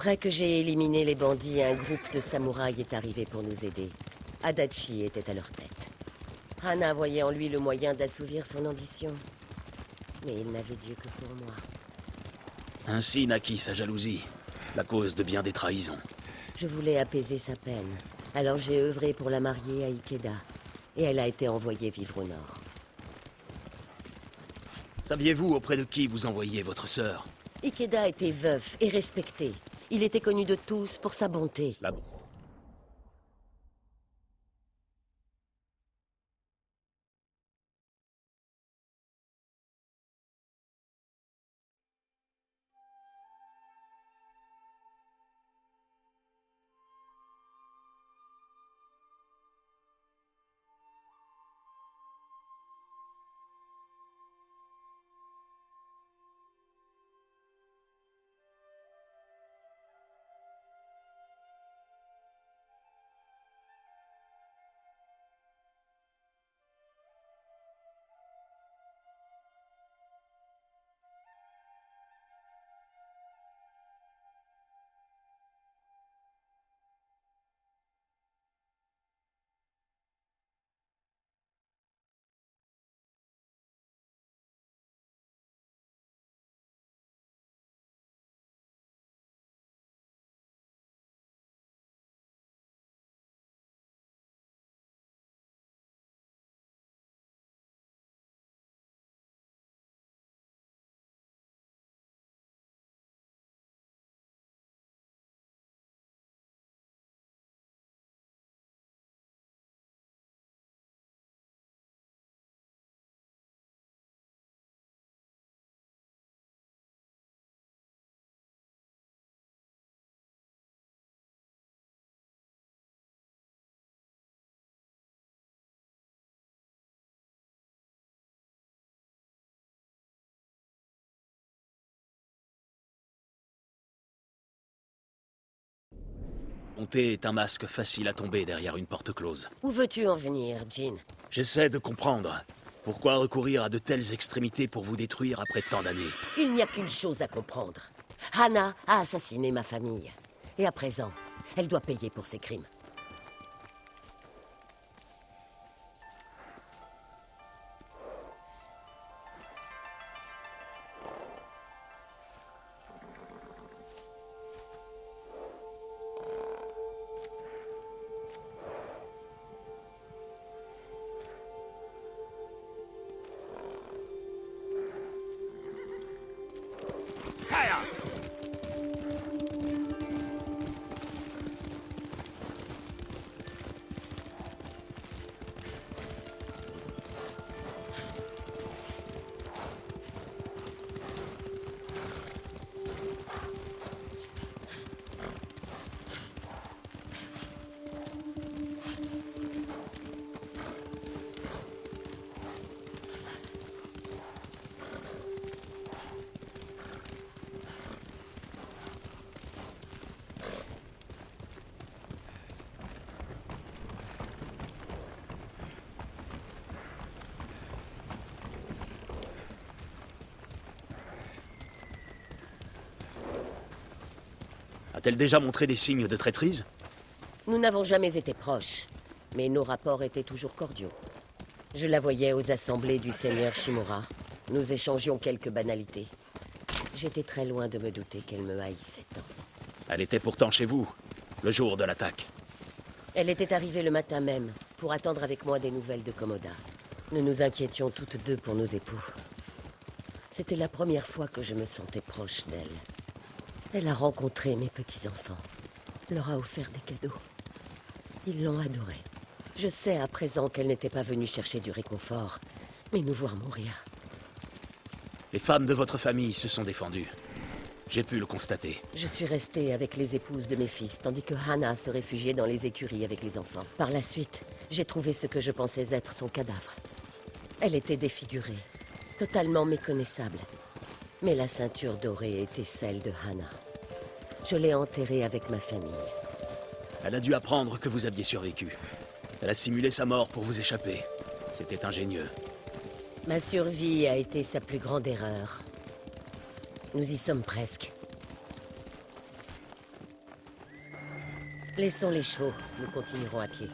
Après que j'ai éliminé les bandits, un groupe de samouraïs est arrivé pour nous aider. Adachi était à leur tête. Hana voyait en lui le moyen d'assouvir son ambition. Mais il n'avait Dieu que pour moi. Ainsi naquit sa jalousie, la cause de bien des trahisons. Je voulais apaiser sa peine. Alors j'ai œuvré pour la marier à Ikeda. Et elle a été envoyée vivre au nord. Saviez-vous auprès de qui vous envoyiez votre sœur? Ikeda était veuf et respecté. Il était connu de tous pour sa bonté. La... Bonté est un masque facile à tomber derrière une porte close. Où veux-tu en venir, Jin? J'essaie de comprendre. Pourquoi recourir à de telles extrémités pour vous détruire après tant d'années? Il n'y a qu'une chose à comprendre. Hana a assassiné ma famille. Et à présent, elle doit payer pour ses crimes. A-t-elle déjà montré des signes de traîtrise? Nous n'avons jamais été proches, mais nos rapports étaient toujours cordiaux. Je la voyais aux assemblées du seigneur Shimura. Nous échangions quelques banalités. J'étais très loin de me douter qu'elle me haïssait tant. Elle était pourtant chez vous, le jour de l'attaque. Elle était arrivée le matin même, pour attendre avec moi des nouvelles de Komoda. Nous nous inquiétions toutes deux pour nos époux. C'était la première fois que je me sentais proche d'elle. Elle a rencontré mes petits-enfants, leur a offert des cadeaux. Ils l'ont adorée. Je sais à présent qu'elle n'était pas venue chercher du réconfort, mais nous voir mourir. Les femmes de votre famille se sont défendues. J'ai pu le constater. Je suis restée avec les épouses de mes fils, tandis que Hana se réfugiait dans les écuries avec les enfants. Par la suite, j'ai trouvé ce que je pensais être son cadavre. Elle était défigurée, totalement méconnaissable. Mais la ceinture dorée était celle de Hana. Je l'ai enterrée avec ma famille. Elle a dû apprendre que vous aviez survécu. Elle a simulé sa mort pour vous échapper. C'était ingénieux. Ma survie a été sa plus grande erreur. Nous y sommes presque. Laissons les chevaux, nous continuerons à pied.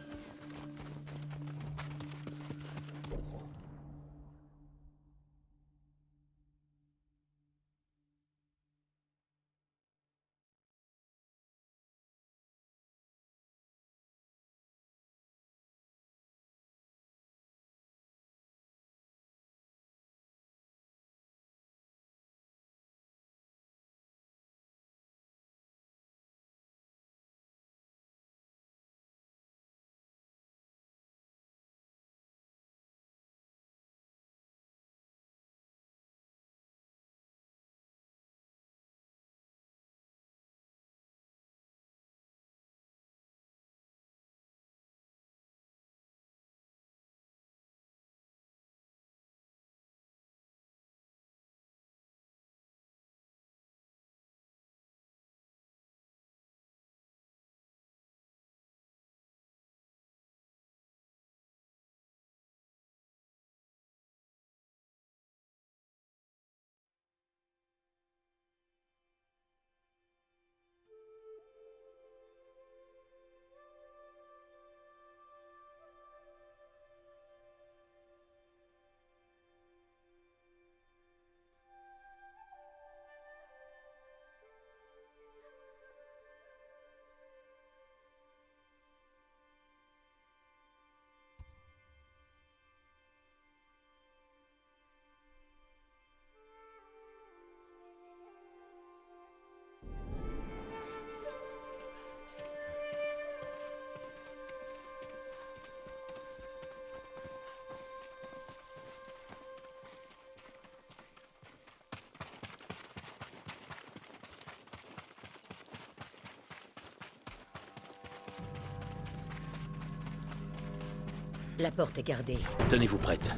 La porte est gardée. Tenez-vous prête.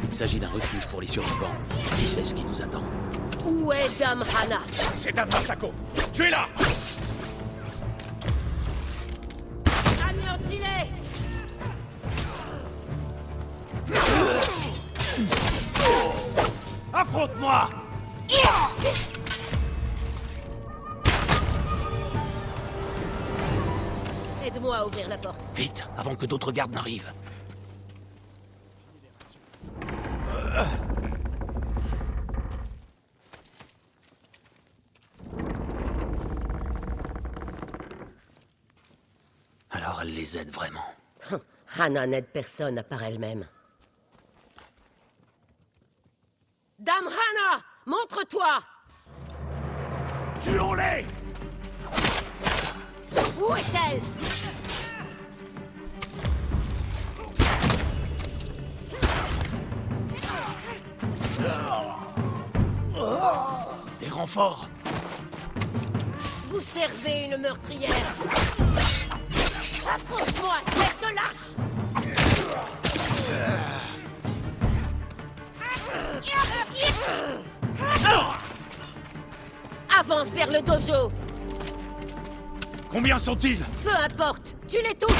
Il s'agit d'un refuge pour les survivants. Qui sait ce qui nous attend? Où est Dame Hana? C'est Dame Masako. Tuez-la! Anéantis-les! Affronte-moi! Aide-moi à ouvrir la porte. Vite, avant que d'autres gardes n'arrivent. Alors elle les aide vraiment. Hana n'aide personne à part elle-même. Dame Hana! Montre-toi! Tuons-les! Où est-elle? Des renforts! Vous servez une meurtrière! Affronte-moi, tête de lâche! Avance vers le dojo! Combien sont-ils? Peu importe, tue-les tous!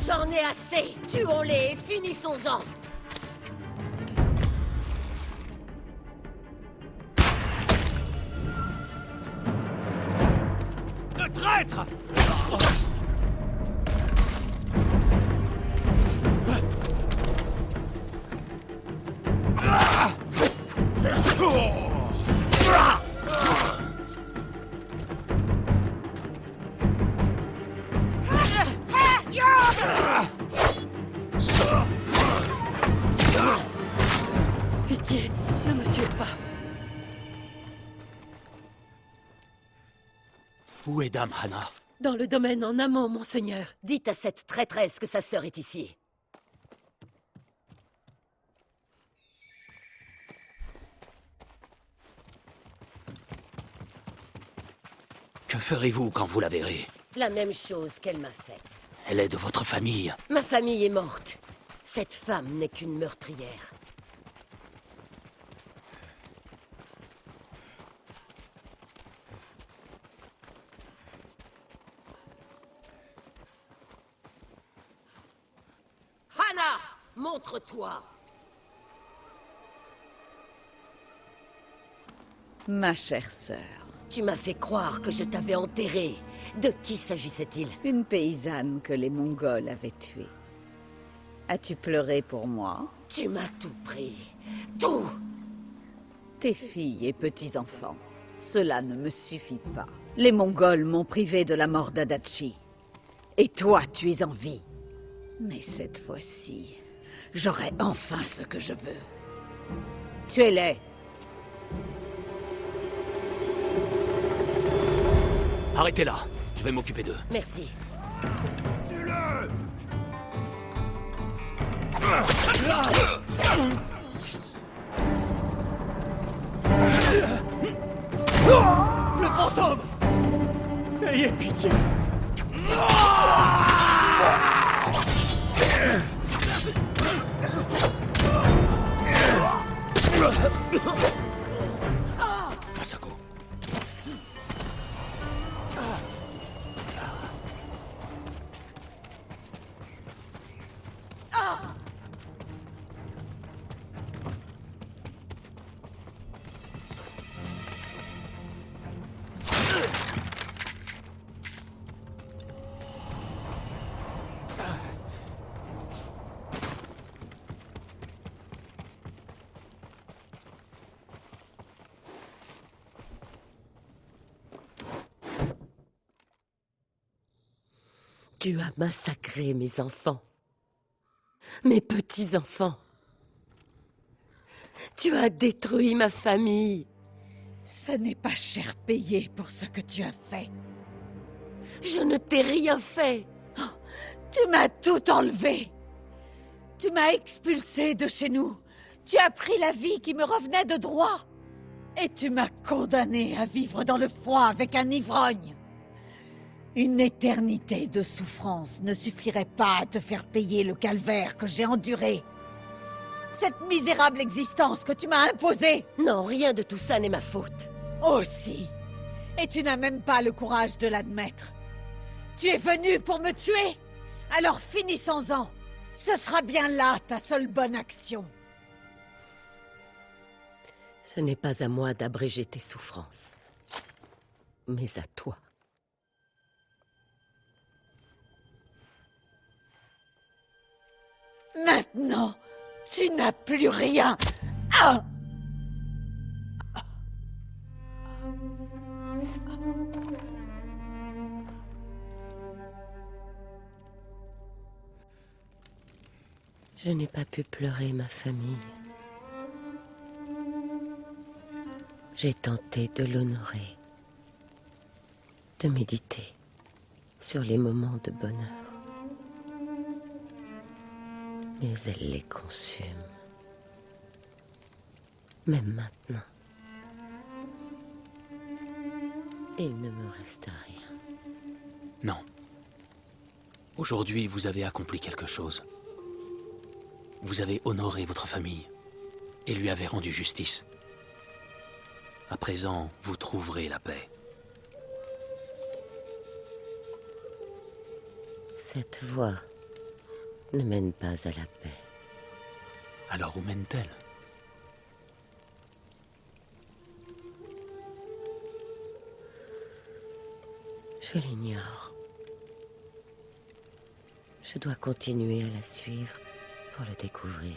J'en ai assez! Tuons-les et finissons-en! Le traître! Pitié, ne me tuez pas! Où est Dame Hana? Dans le domaine en amont, monseigneur. Dites à cette traîtresse que sa sœur est ici. Que ferez-vous quand vous la verrez? La même chose qu'elle m'a faite. Elle est de votre famille. Ma famille est morte. Cette femme n'est qu'une meurtrière. Montre-toi! Ma chère sœur, Tu m'as fait croire que je t'avais enterrée. De qui s'agissait-il? une paysanne que les Mongols avaient tuée. As-tu pleuré pour moi? Tu m'as tout pris. Tout! Tes filles et petits-enfants. Cela ne me suffit pas. Les Mongols m'ont privé de la mort d'Adachi. Et toi, tu es en vie. Mais cette fois-ci, j'aurai enfin ce que je veux. Tuez-les. Arrêtez-la. Je vais m'occuper d'eux. Merci. Tue-le! Le fantôme! Ayez pitié! Masako. Tu as massacré mes enfants. Mes petits-enfants. Tu as détruit ma famille. Ce n'est pas cher payé pour ce que tu as fait. Je ne t'ai rien fait. Tu m'as tout enlevé. Tu m'as expulsé de chez nous. Tu as pris la vie qui me revenait de droit. Et tu m'as condamné à vivre dans le froid avec un ivrogne. Une éternité de souffrance ne suffirait pas à te faire payer le calvaire que j'ai enduré. Cette misérable existence que tu m'as imposée. Non, rien de tout ça n'est ma faute. Aussi. Et tu n'as même pas le courage de l'admettre. Tu es venu pour me tuer? Alors finissons-en. Ce sera bien là ta seule bonne action. Ce n'est pas à moi d'abréger tes souffrances, mais à toi. Maintenant, tu n'as plus rien. Ah! Je n'ai pas pu pleurer ma famille. J'ai tenté de l'honorer, de méditer sur les moments de bonheur. Mais elle les consume. Même maintenant. Il ne me reste rien. Non. Aujourd'hui, vous avez accompli quelque chose. Vous avez honoré votre famille et lui avez rendu justice. À présent, vous trouverez la paix. Cette voie ne mène pas à la paix. Alors où mène-t-elle? Je l'ignore. Je dois continuer à la suivre pour le découvrir.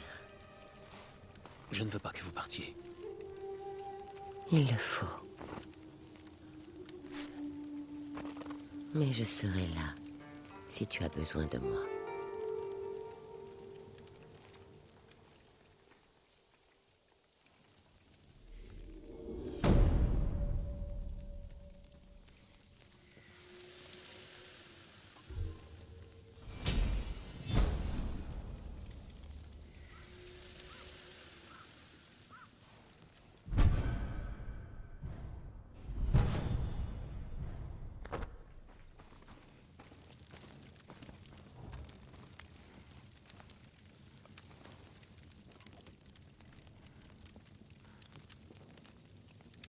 Je ne veux pas que vous partiez. Il le faut. Mais je serai là si tu as besoin de moi.